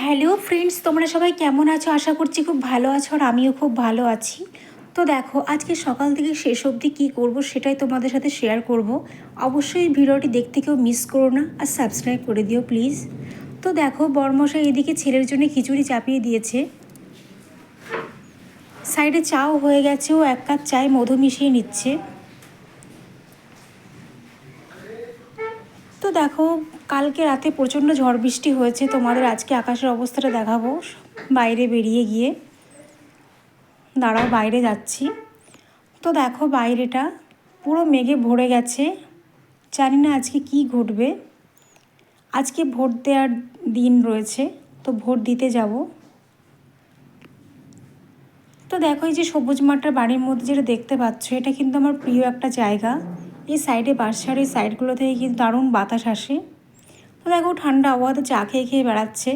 Hello friends, তোমরা সবাই কেমন আছো? আশা করছি খুব ভালো আছো, আর আমিও খুব ভালো আছি। তো দেখো, আজকে সকাল থেকে শেষ অবধি কী করবো সেটাই তোমাদের সাথে শেয়ার করব। অবশ্যই ভিডিওটি দেখতে কেউ মিস করো না, আর সাবস্ক্রাইব করে দিও প্লিজ। তো দেখো, বরমশাই এদিকে ছেলের জন্য খিচুড়ি চাপিয়ে দিয়েছে, সাইডে চাও হয়ে গেছে, ও এক কাপ চায় মধু মিশিয়ে নিচ্ছে। তো দেখো, কালকে রাতে প্রচণ্ড ঝড় বৃষ্টি হয়েছে, তোমাদের আজকে আকাশের অবস্থাটা দেখাবো বাইরে বেরিয়ে গিয়ে। দাঁড়াও, বাইরে যাচ্ছি। তো দেখো, বাইরেটা পুরো মেঘে ভরে গেছে, জানি না আজকে কি ঘটবে। আজকে ভোট দেওয়ার দিন রয়েছে, তো ভোট দিতে যাব। তো দেখো, এই যে সবুজ মাঠটার বাড়ির মধ্যে যেটা দেখতে পাচ্ছ, এটা কিন্তু আমার প্রিয় একটা জায়গা। এই সাইডে বাঁশঝাড়, এই সাইডগুলো থেকে কিন্তু দারুণ বাতাস আসে। তো দেখো, ঠান্ডা আবহাওয়াতে চা খেয়ে খেয়ে বেড়াচ্ছে।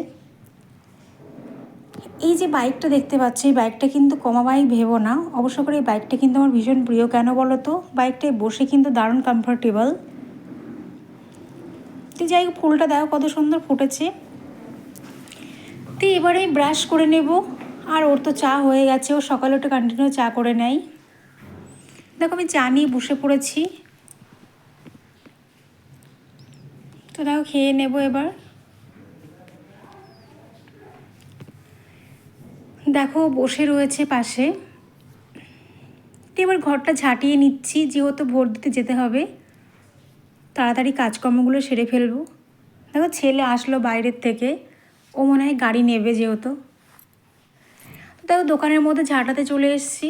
এই যে বাইকটা দেখতে পাচ্ছি, এই বাইকটা কিন্তু কমা বাইক ভেবো না, অবশ্য করে এই বাইকটা কিন্তু আমার ভীষণ প্রিয়। কেন বলো তো? বাইকটায় বসে কিন্তু দারুণ কমফোর্টেবল। তো যাই হোক, ফুলটা দেখো কত সুন্দর ফুটেছে। তো এবারে ব্রাশ করে নেব, আর ওর তো চা হয়ে গেছে, ও সকালে ওটা কন্টিনিউ চা করে নেয়। দেখো, আমি চা নিয়ে বসে পড়েছি। তো দেখো, খেয়ে নেব এবার। দেখো, বসে রয়েছে পাশে। তো এবার ঘরটা ঝাঁটিয়ে নিচ্ছি, যেহেতু ভোট দিতে যেতে হবে, তাড়াতাড়ি কাজকর্মগুলো সেরে ফেলবো। দেখো, ছেলে আসলো বাইরের থেকে, ও মনে হয় গাড়ি নেবে যেহেতু। দেখো, দোকানের মধ্যে ঝাঁটাতে চলে এসেছি।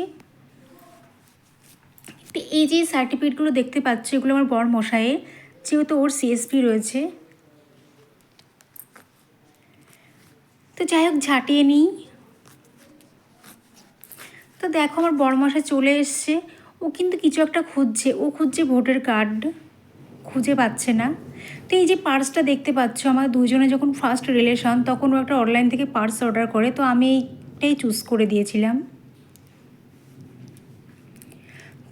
তো এই যে সার্টিফিকেটগুলো দেখতে পাচ্ছ, এগুলো আমার বর মশাইয়ের, যেহেতু ওর সিএসপি রয়েছে। তো যাই হোক, ঝাঁটিয়ে নিই। তো দেখো, আমার বড়মশাই চলে এসছে। ও কিন্তু কিছু একটা খুঁজছে, ও খুঁজছে ভোটার কার্ড, খুঁজে পাচ্ছে না। তো এই যে পার্সটা দেখতে পাচ্ছ, আমার দুজনে যখন ফার্স্ট রিলেশন, তখন ও একটা অনলাইন থেকে পার্স অর্ডার করে, তো আমি এইটাই চুজ করে দিয়েছিলাম।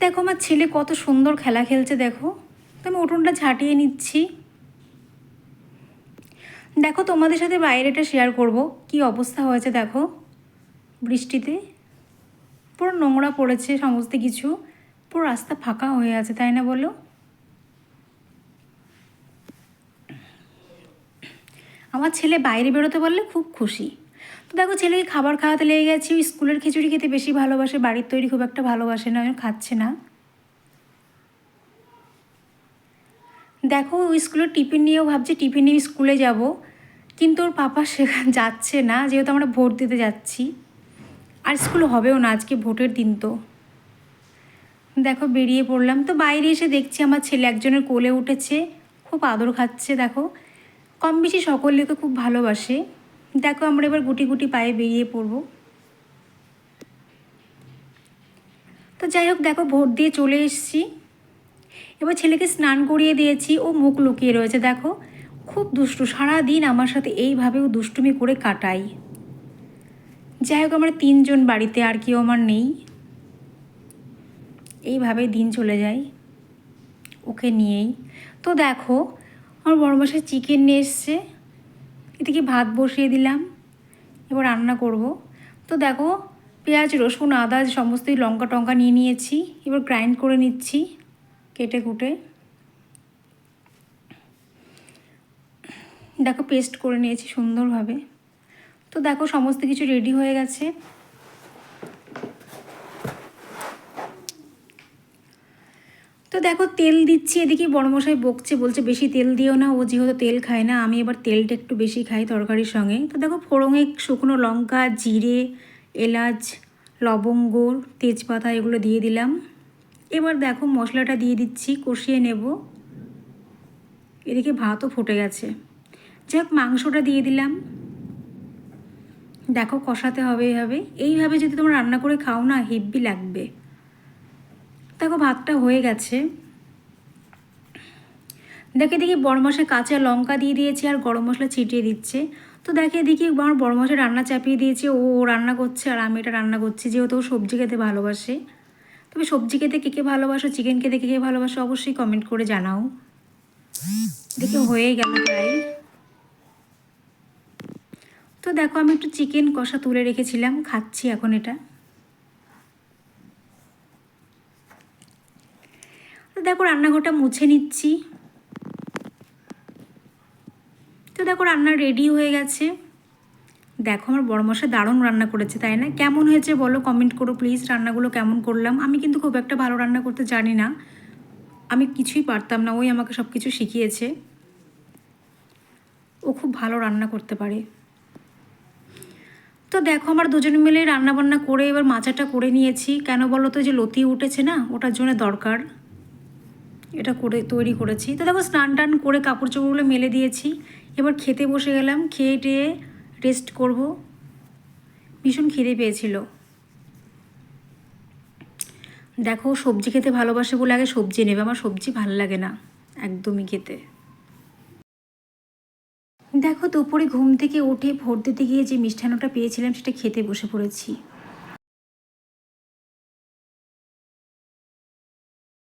দেখো, আমার ছেলে কত সুন্দর খেলা খেলছে দেখো। তো আমি উঠোনটা ঝাঁটিয়ে নিচ্ছি। দেখো, তোমাদের সাথে বাইরেটা শেয়ার করব, কি অবস্থা হয়েছে দেখো বৃষ্টিতে। পুরো নোংরা পড়েছে সমস্ত কিছু, পুরো রাস্তা ফাঁকা হয়ে আছে, তাই না বলো? আমার ছেলে বাইরে বেরোতে বললে খুব খুশি। তো দেখো, ছেলেকে খাবার খাওয়াতে লেগে গেছি। ওই স্কুলের খিচুড়ি খেতে বেশি ভালোবাসে, বাড়ির তৈরি খুব একটা ভালোবাসে না, খাচ্ছে না। দেখো, ওই স্কুলের টিফিন নিয়েও ভাবছি টিফিন নিয়ে স্কুলে যাব, কিন্তু ওর পাপা সেখানে যাচ্ছে না, যেহেতু আমরা ভোট দিতে যাচ্ছি। আর স্কুল হবেও না, আজকে ভোটের দিন। তো দেখো, বেরিয়ে পড়লাম। তো বাইরে এসে দেখছি আমার ছেলে একজনের কোলে উঠেছে, খুব আদর খাচ্ছে। দেখো, কম বেশি সকলেকে খুব ভালোবাসে। দেখো, আমরা এবার গুটি গুটি পায়ে বেরিয়ে পড়ব। তো যাই হোক, দেখো, ভোট দিয়ে চলে এসেছি। এবার ছেলেকে স্নান করিয়ে দিয়েছি, ও মুখ লুকিয়ে রয়েছে। দেখো, খুব দুষ্টু, সারাদিন আমার সাথে এইভাবেও দুষ্টুমি করে কাটাই। যাই হোক, আমরা তিনজন বাড়িতে, আর কেউ আমার নেই। এইভাবেই দিন চলে যায় ওকে নিয়েই। তো দেখো, আমার বড়মশাই চিকেন নিয়ে এসছে, এদিকে ভাত বসিয়ে দিলাম, এবার রান্না করব। তো দেখো, পেঁয়াজ রসুন আদা সমস্তই লঙ্কা টঙ্কা নিয়ে নিয়েছি, এবার গ্রাইন্ড করে নিচ্ছি কেটে কুটে। দেখো, পেস্ট করে নিয়েছি সুন্দরভাবে। তো দেখো, সমস্ত কিছু রেডি হয়ে গেছে। তো দেখো, তেল দিচ্ছি, এদিকে বড়মশাই বকছে, বলছে বেশি তেল দিও না, ও যেহেতু তেল খায় না, আমি এবার তেলটা একটু বেশি খাই তরকারির সঙ্গে। তো দেখো, ফোড়নে শুকনো লঙ্কা, জিরে, এলাচ, লবঙ্গ, তেজপাতা এগুলো দিয়ে দিলাম। এবার দেখো, মশলাটা দিয়ে দিচ্ছি, কষিয়ে নেব। এদিকে ভাতও ফুটে গেছে। যাই হোক, মাংসটা দিয়ে দিলাম। দেখো, কষাতে হবে এইভাবে যদি তোমরা রান্না করে খাও না, হেব্বি লাগবে। দেখো, ভাতটা হয়ে গেছে। দেখে দেখি বড়মশাই কাঁচা লঙ্কা দিয়ে দিয়েছি, আর গরম মশলা ছিটিয়ে দিচ্ছে। তো দেখে দেখি আমার বড়মশাই রান্না চাপিয়ে দিয়েছে, ও রান্না করছে আর আমি এটা রান্না করছি, যেহেতু ও সবজি খেতে ভালোবাসে। তবে সবজি খেতে কে কে ভালোবাসো, চিকেন খেতে কে কে ভালোবাসো, অবশ্যই কমেন্ট করে জানাও। দেখে হয়ে গেল প্রায়। তো তো দেখো আমি একটু চিকেন কষা তুলে রেখেছিলাম, খাচ্ছি এখন এটা। তো দেখো রান্নাঘরটা মুছে নিচ্ছি। তো দেখো রান্না রেডি হয়ে গেছে। দেখো আমার বড়মশাই দারুণ রান্না করেছে, তাই না? কেমন হয়েছে বলো, কমেন্ট করো প্লিজ রান্নাগুলো কেমন করলাম। আমি কিন্তু খুব একটা ভালো রান্না করতে জানি না, আমি কিছুই পারতাম না, ওই আমাকে সব কিছু শিখিয়েছে। ও খুব ভালো রান্না করতে পারে। তো দেখো আমরা দুজনে মিলে রান্নাবান্না করে এবার মাচাটা করে নিয়েছি। কেন বলো তো, যে লতি উঠেছে না, ওটার জন্য দরকার, এটা করে তৈরি করেছি। তো দেখো স্নান টান করে কাপড় চোপড়গুলো মেলে দিয়েছি, এবার খেতে বসে গেলাম। খেয়ে টেয়ে রেস্ট করব। ভীষণ খিদে পেয়েছিল। দেখো সবজি খেতে ভালোবাসে বলে আগে সবজি নেবে, আমার সবজি ভালো লাগে না একদমই খেতে। দেখো দুপুরে ঘুম থেকে উঠে ভোট দিতে গিয়ে যে মিষ্টান্নটা পেয়েছিলাম সেটা খেতে বসে পড়েছি।